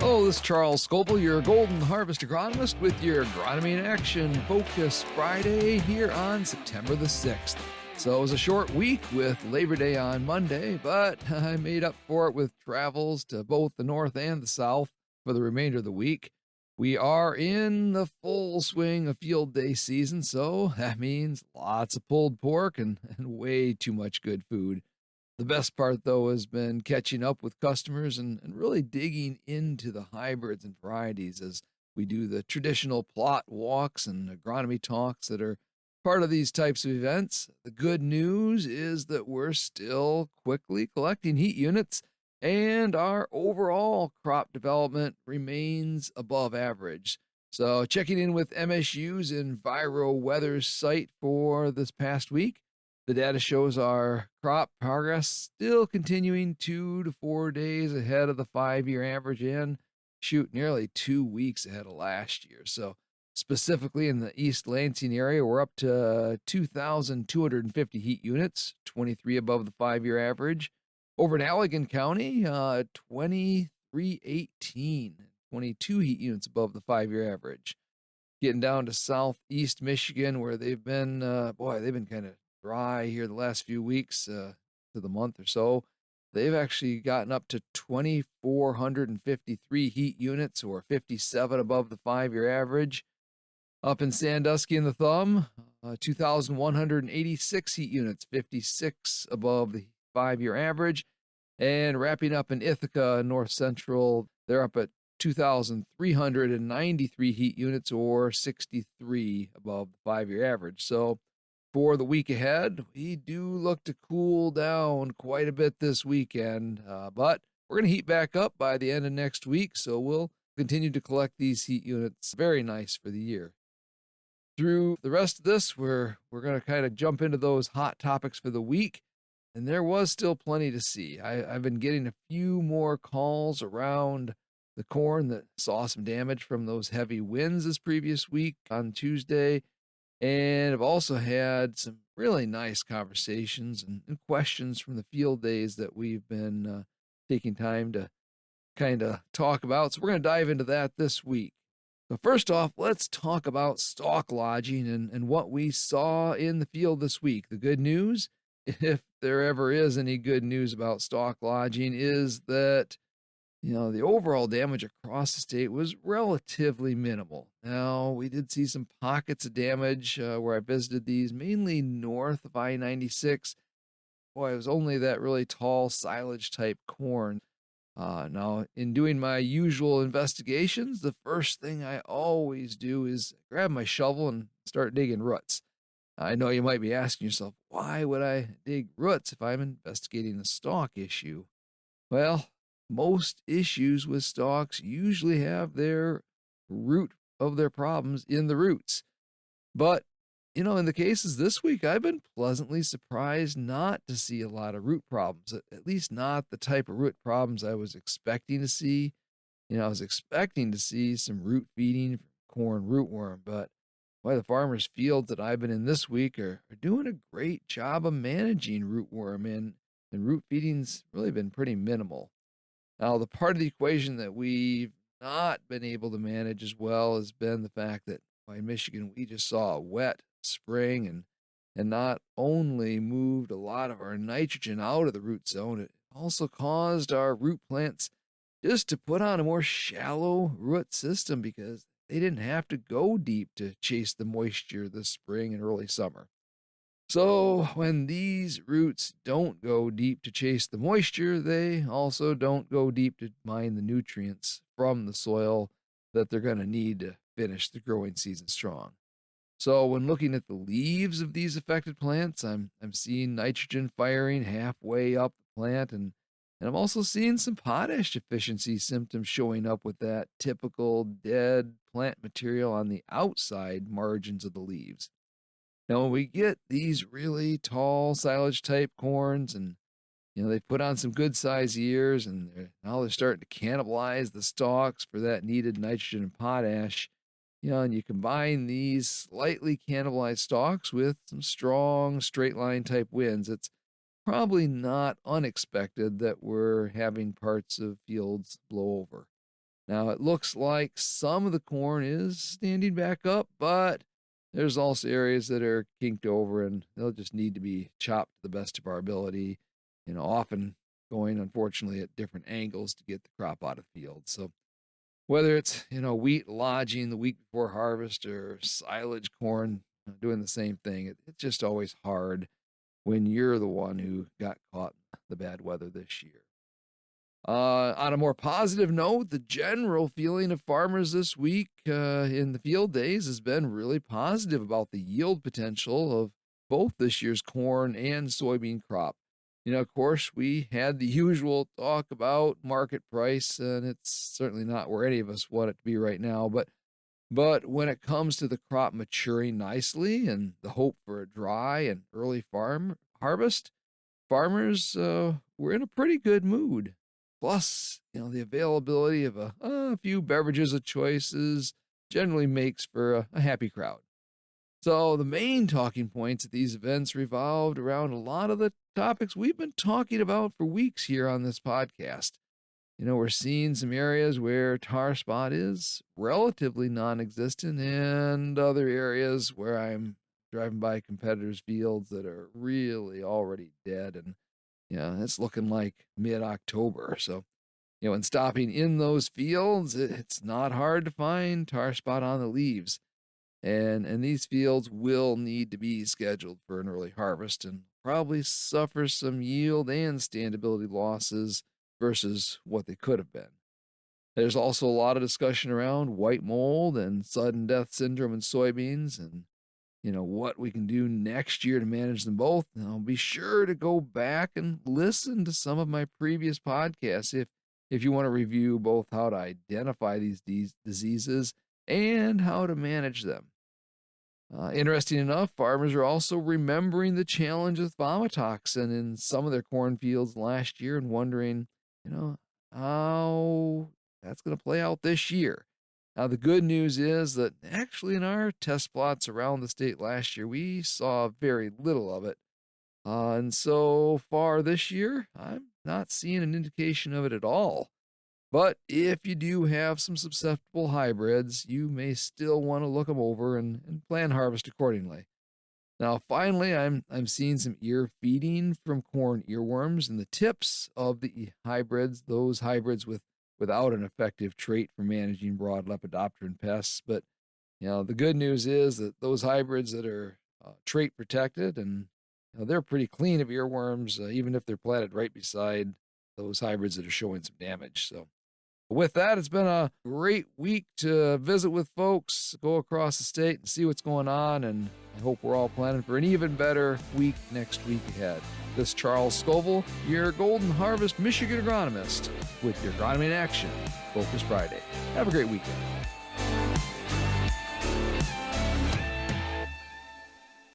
Hello, this is Charles Scoble, your Golden Harvest agronomist with your Agronomy in Action Focus Friday here on September the 6th. So it was a short week with Labor Day on Monday, but I made up for it with travels to both the north and the south for the remainder of the week. We are in the full swing of field day season, so that means lots of pulled pork and way too much good food. The best part, though, has been catching up with customers and really digging into the hybrids and varieties as we do the traditional plot walks and agronomy talks that are part of these types of events. The good news is that we're still quickly collecting heat units, and our overall crop development remains above average. So, checking in with MSU's EnviroWeather's site for this past week, the data shows our crop progress still continuing 2 to 4 days ahead of the 5-year average and nearly 2 weeks ahead of last year. So, specifically in the East Lansing area, we're up to 2,250 heat units, 23 above the 5-year average. Over in Allegan County, 2318, 22 heat units above the 5-year average. Getting down to southeast Michigan, where they've been, they've been kind of dry here the last few weeks to the month or so. They've actually gotten up to 2,453 heat units, or 57 above the 5-year average. Up in Sandusky and the Thumb, 2,186 heat units, 56 above the 5-year average. And wrapping up in Ithaca, North Central, they're up at 2,393 heat units, or 63 above the 5-year average. So for the week ahead, we do look to cool down quite a bit this weekend, but we're going to heat back up by the end of next week, so we'll continue to collect these heat units. Very nice for the year. Through the rest of this, we're going to kind of jump into those hot topics for the week, and there was still plenty to see. I've been getting a few more calls around the corn that saw some damage from those heavy winds this previous week on Tuesday. And I've also had some really nice conversations and questions from the field days that we've been taking time to kind of talk about. So we're going to dive into that this week. So first off, let's talk about stalk lodging and what we saw in the field this week. The good news, if there ever is any good news about stalk lodging, is that the overall damage across the state was relatively minimal. Now, we did see some pockets of damage where I visited these, mainly north of I-96. Boy, it was only that really tall silage type corn. Now, in doing my usual investigations, the first thing I always do is grab my shovel and start digging roots. I know you might be asking yourself, why would I dig roots if I'm investigating a stalk issue? Well, most issues with stalks usually have their root of their problems in the roots. But, in the cases this week, I've been pleasantly surprised not to see a lot of root problems, at least not the type of root problems I was expecting to see. I was expecting to see some root feeding from corn rootworm, but boy, the farmers' fields that I've been in this week are doing a great job of managing rootworm, and root feeding's really been pretty minimal. Now, the part of the equation that we've not been able to manage as well has been the fact that in Michigan, we just saw a wet spring and not only moved a lot of our nitrogen out of the root zone, it also caused our root plants just to put on a more shallow root system because they didn't have to go deep to chase the moisture this spring and early summer. So when these roots don't go deep to chase the moisture, they also don't go deep to mine the nutrients from the soil that they're going to need to finish the growing season strong. So when looking at the leaves of these affected plants, I'm seeing nitrogen firing halfway up the plant, and I'm also seeing some potash deficiency symptoms showing up with that typical dead plant material on the outside margins of the leaves. Now, when we get these really tall silage type corns and they put on some good size ears and now they're starting to cannibalize the stalks for that needed nitrogen and potash, and you combine these slightly cannibalized stalks with some strong straight line type winds, it's probably not unexpected that we're having parts of fields blow over. Now, it looks like some of the corn is standing back up, but there's also areas that are kinked over and they'll just need to be chopped to the best of our ability, often going, unfortunately, at different angles to get the crop out of the field. So whether it's, wheat lodging the week before harvest or silage corn doing the same thing, it's just always hard when you're the one who got caught in the bad weather this year. On a more positive note, the general feeling of farmers this week in the field days has been really positive about the yield potential of both this year's corn and soybean crop. Of course, we had the usual talk about market price, and it's certainly not where any of us want it to be right now. But when it comes to the crop maturing nicely and the hope for a dry and early farm harvest, farmers were in a pretty good mood. Plus, the availability of a few beverages of choices generally makes for a happy crowd. So the main talking points at these events revolved around a lot of the topics we've been talking about for weeks here on this podcast. We're seeing some areas where tar spot is relatively non-existent and other areas where I'm driving by competitors' fields that are really already dead. And it's looking like mid-October. So, in stopping in those fields, it's not hard to find tar spot on the leaves. And these fields will need to be scheduled for an early harvest and probably suffer some yield and standability losses versus what they could have been. There's also a lot of discussion around white mold and sudden death syndrome in soybeans and what we can do next year to manage them both. Now, be sure to go back and listen to some of my previous podcasts if you want to review both how to identify these diseases and how to manage them. Interesting enough, farmers are also remembering the challenge with vomitoxin in some of their cornfields last year and wondering, how that's going to play out this year. Now, the good news is that actually in our test plots around the state last year, we saw very little of it. And so far this year, I'm not seeing an indication of it at all. But if you do have some susceptible hybrids, you may still want to look them over and plan harvest accordingly. Now, finally, I'm seeing some ear feeding from corn earworms in the tips of the hybrids, those hybrids without an effective trait for managing broad lepidopteran pests. But, the good news is that those hybrids that are trait protected and they're pretty clean of earworms, even if they're planted right beside those hybrids that are showing some damage. So with that, it's been a great week to visit with folks, go across the state and see what's going on, and I hope we're all planning for an even better week next week ahead. This is Charles Scoville, your Golden Harvest Michigan agronomist, with your Agronomy in Action, Focus Friday. Have a great weekend.